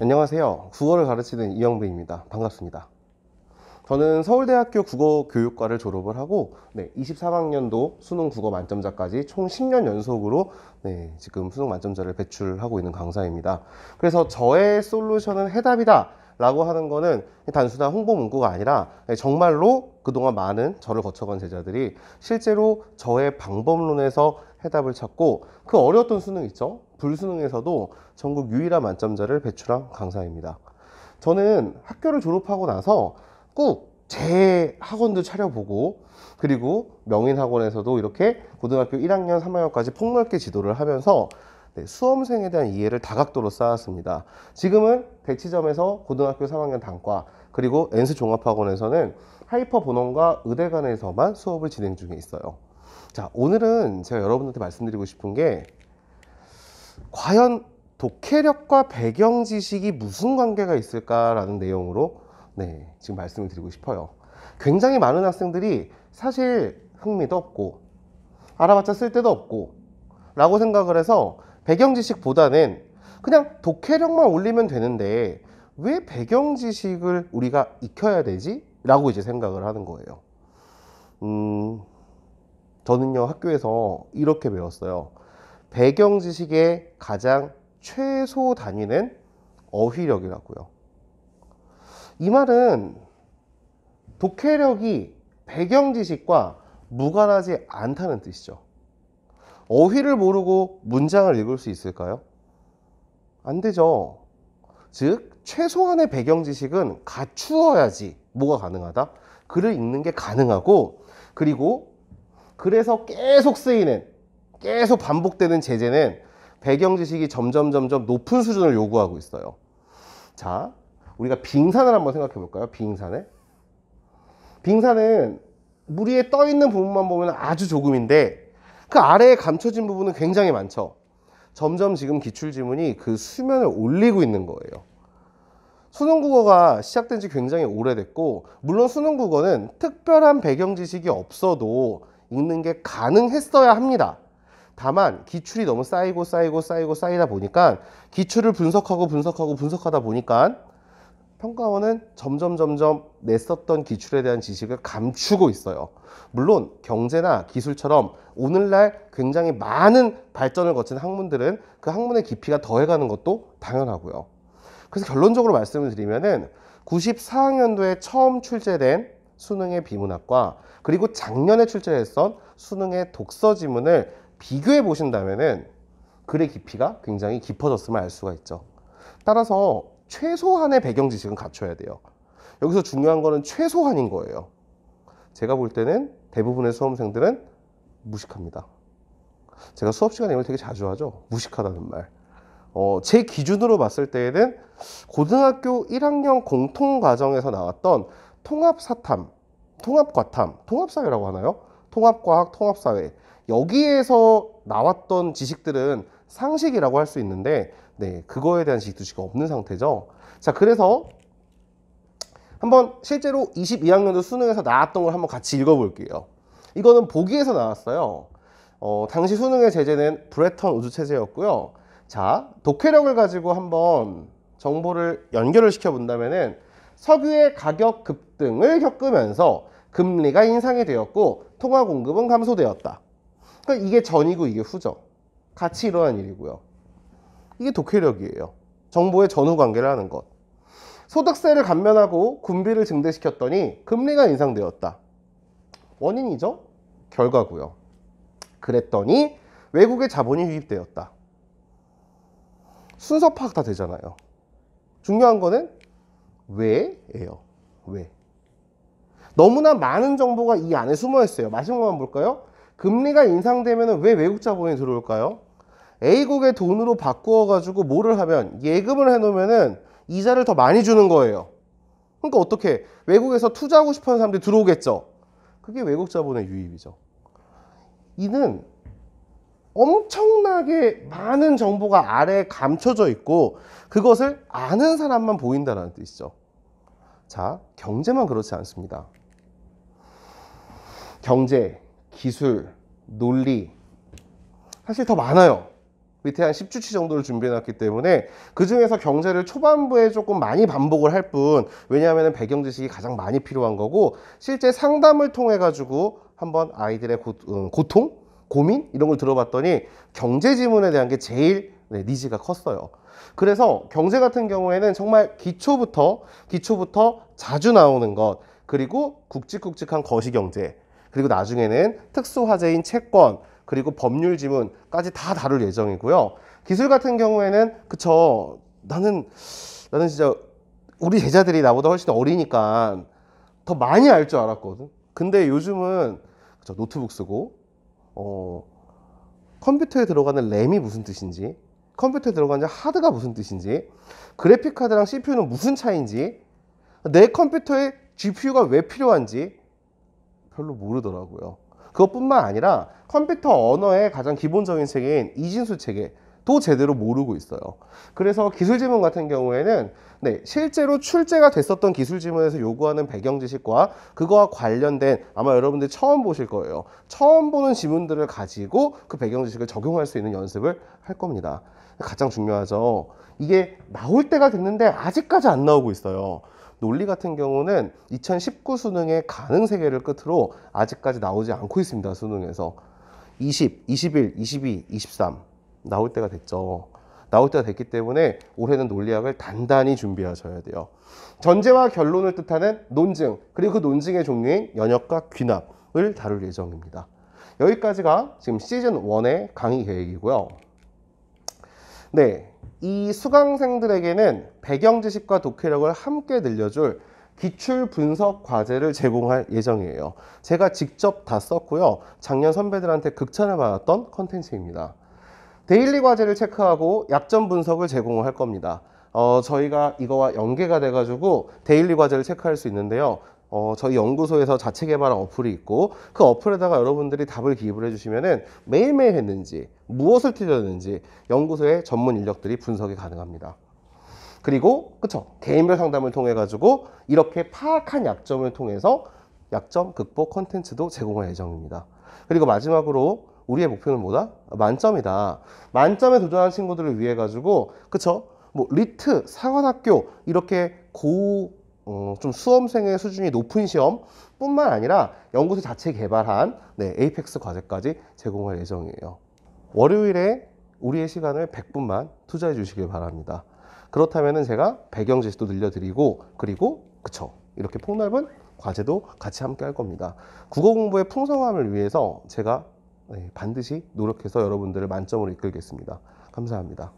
안녕하세요. 국어를 가르치는 이영배입니다. 반갑습니다. 저는 서울대학교 국어교육과를 졸업을 하고 23학년도 수능 국어 만점자까지 총 10년 연속으로 지금 수능 만점자를 배출하고 있는 강사입니다. 그래서 저의 솔루션은 해답이다 라고 하는 거는 단순한 홍보 문구가 아니라 정말로 그동안 많은 저를 거쳐간 제자들이 실제로 저의 방법론에서 해답을 찾고 그 어려웠던 수능 있죠? 불수능에서도 전국 유일한 만점자를 배출한 강사입니다. 저는 학교를 졸업하고 나서 꼭 제 학원도 차려보고 그리고 명인학원에서도 이렇게 고등학교 1학년, 3학년까지 폭넓게 지도를 하면서 수험생에 대한 이해를 다각도로 쌓았습니다. 지금은 대치점에서 고등학교 3학년 단과 그리고 N수종합학원에서는 하이퍼 본원과 의대간에서만 수업을 진행 중에 있어요. 자, 오늘은 제가 여러분한테 말씀드리고 싶은 게 과연 독해력과 배경 지식이 무슨 관계가 있을까라는 내용으로 지금 말씀을 드리고 싶어요. 굉장히 많은 학생들이 사실 흥미도 없고 알아봤자 쓸데도 없고 라고 생각을 해서 배경 지식보다는 그냥 독해력만 올리면 되는데 왜 배경 지식을 우리가 익혀야 되지? 라고 이제 생각을 하는 거예요. 저는요 학교에서 이렇게 배웠어요. 배경 지식의 가장 최소 단위는 어휘력이라고요. 이 말은 독해력이 배경 지식과 무관하지 않다는 뜻이죠. 어휘를 모르고 문장을 읽을 수 있을까요? 안 되죠. 즉 최소한의 배경 지식은 갖추어야지 뭐가 가능하다? 글을 읽는 게 가능하고, 그리고 그래서 계속 쓰이는, 계속 반복되는 제재는 배경 지식이 점점 높은 수준을 요구하고 있어요. 자, 우리가 빙산을 한번 생각해 볼까요? 빙산은 물 위에 떠 있는 부분만 보면 아주 조금인데 그 아래에 감춰진 부분은 굉장히 많죠. 점점 지금 기출지문이 그 수면을 올리고 있는 거예요. 수능국어가 시작된 지 굉장히 오래됐고, 물론 수능국어는 특별한 배경 지식이 없어도 읽는 게 가능했어야 합니다. 다만 기출이 너무 쌓이다 보니까 기출을 분석하다 보니까 평가원은 점점 냈었던 기출에 대한 지식을 감추고 있어요. 물론 경제나 기술처럼 오늘날 굉장히 많은 발전을 거친 학문들은 그 학문의 깊이가 더해가는 것도 당연하고요. 그래서 결론적으로 말씀을 드리면은 94학년도에 처음 출제된 수능의 비문학과 그리고 작년에 출제했던 수능의 독서 지문을 비교해 보신다면은 글의 깊이가 굉장히 깊어졌음을 알 수가 있죠. 따라서 최소한의 배경 지식은 갖춰야 돼요. 여기서 중요한 거는 최소한인 거예요. 제가 볼 때는 대부분의 수험생들은 무식합니다. 제가 수업 시간에 이걸 되게 자주 하죠. 무식하다는 말. 제 기준으로 봤을 때에는 고등학교 1학년 공통과정에서 나왔던 통합사탐, 통합과탐, 통합사회라고 하나요? 통합과학, 통합사회. 여기에서 나왔던 지식들은 상식이라고 할 수 있는데 그거에 대한 지식도 지금 없는 상태죠. 자, 그래서 한번 실제로 22학년도 수능에서 나왔던 걸 한번 같이 읽어볼게요. 이거는 보기에서 나왔어요. 당시 수능의 제재는 브레턴 우주 체제였고요. 자, 독해력을 가지고 한번 정보를 연결을 시켜 본다면은 석유의 가격 급등을 겪으면서 금리가 인상이 되었고 통화 공급은 감소되었다. 그러니까 이게 전이고 이게 후죠. 같이 일어난 일이고요. 이게 독해력이에요. 정보의 전후 관계를 하는 것. 소득세를 감면하고 군비를 증대시켰더니 금리가 인상되었다. 원인이죠. 결과고요. 그랬더니 외국의 자본이 유입되었다. 순서 파악 다 되잖아요. 중요한 거는 왜예요. 왜? 너무나 많은 정보가 이 안에 숨어 있어요. 마지막만 볼까요? 금리가 인상되면 왜 외국 자본이 들어올까요? A국의 돈으로 바꾸어 가지고 뭐를 하면, 예금을 해놓으면은 이자를 더 많이 주는 거예요. 그러니까 어떻게 외국에서 투자하고 싶어하는 사람들이 들어오겠죠. 그게 외국 자본의 유입이죠. 이는 엄청나게 많은 정보가 아래에 감춰져 있고 그것을 아는 사람만 보인다는 뜻이죠. 자, 경제만 그렇지 않습니다. 경제, 기술, 논리 사실 더 많아요. 밑에 한 10주치 정도를 준비해 놨기 때문에 그 중에서 경제를 초반부에 조금 많이 반복을 할 뿐, 왜냐하면 배경 지식이 가장 많이 필요한 거고, 실제 상담을 통해 가지고 한번 아이들의 고통, 고민 이런 걸 들어봤더니 경제 지문에 대한 게 제일 니즈가 컸어요. 그래서 경제 같은 경우에는 정말 기초부터 자주 나오는 것, 그리고 굵직굵직한 거시경제, 그리고 나중에는 특수화재인 채권, 그리고 법률 지문까지 다 다룰 예정이고요. 기술 같은 경우에는 그쵸, 나는 진짜 우리 제자들이 나보다 훨씬 어리니까 더 많이 알 줄 알았거든. 근데 요즘은 그쵸, 노트북 쓰고 컴퓨터에 들어가는 램이 무슨 뜻인지, 컴퓨터에 들어가는 하드가 무슨 뜻인지, 그래픽 카드랑 CPU는 무슨 차이인지, 내 컴퓨터에 GPU가 왜 필요한지 별로 모르더라고요. 그것뿐만 아니라 컴퓨터 언어의 가장 기본적인 체계인 이진수 체계도 제대로 모르고 있어요. 그래서 기술 지문 같은 경우에는 실제로 출제가 됐었던 기술 지문에서 요구하는 배경 지식과 그거와 관련된, 아마 여러분들이 처음 보실 거예요. 처음 보는 지문들을 가지고 그 배경 지식을 적용할 수 있는 연습을 할 겁니다. 가장 중요하죠. 이게 나올 때가 됐는데 아직까지 안 나오고 있어요. 논리 같은 경우는 2019 수능의 가능 세계를 끝으로 아직까지 나오지 않고 있습니다. 수능에서 20, 21, 22, 23 나올 때가 됐죠. 나올 때가 됐기 때문에 올해는 논리학을 단단히 준비하셔야 돼요. 전제와 결론을 뜻하는 논증, 그리고 그 논증의 종류인 연역과 귀납을 다룰 예정입니다. 여기까지가 지금 시즌 1의 강의 계획이고요. 이 수강생들에게는 배경 지식과 독해력을 함께 늘려줄 기출 분석 과제를 제공할 예정이에요. 제가 직접 다 썼고요. 작년 선배들한테 극찬을 받았던 컨텐츠입니다. 데일리 과제를 체크하고 약점 분석을 제공할 겁니다. 저희가 이거와 연계가 돼가지고 데일리 과제를 체크할 수 있는데요. 저희 연구소에서 자체 개발한 어플이 있고, 그 어플에다가 여러분들이 답을 기입을 해주시면은 매일매일 했는지, 무엇을 틀렸는지 연구소의 전문 인력들이 분석이 가능합니다. 그리고 개인별 상담을 통해 가지고 이렇게 파악한 약점을 통해서 약점 극복 콘텐츠도 제공할 예정입니다. 그리고 마지막으로 우리의 목표는 뭐다? 만점이다. 만점에 도전하는 친구들을 위해 가지고 리트, 사관학교 이렇게 좀 수험생의 수준이 높은 시험 뿐만 아니라 연구소 자체 개발한 에이펙스 과제까지 제공할 예정이에요. 월요일에 우리의 시간을 100분만 투자해 주시길 바랍니다. 그렇다면 제가 배경 지식도 늘려드리고, 그리고 이렇게 폭넓은 과제도 같이 함께 할 겁니다. 국어 공부의 풍성함을 위해서 제가 반드시 노력해서 여러분들을 만점으로 이끌겠습니다. 감사합니다.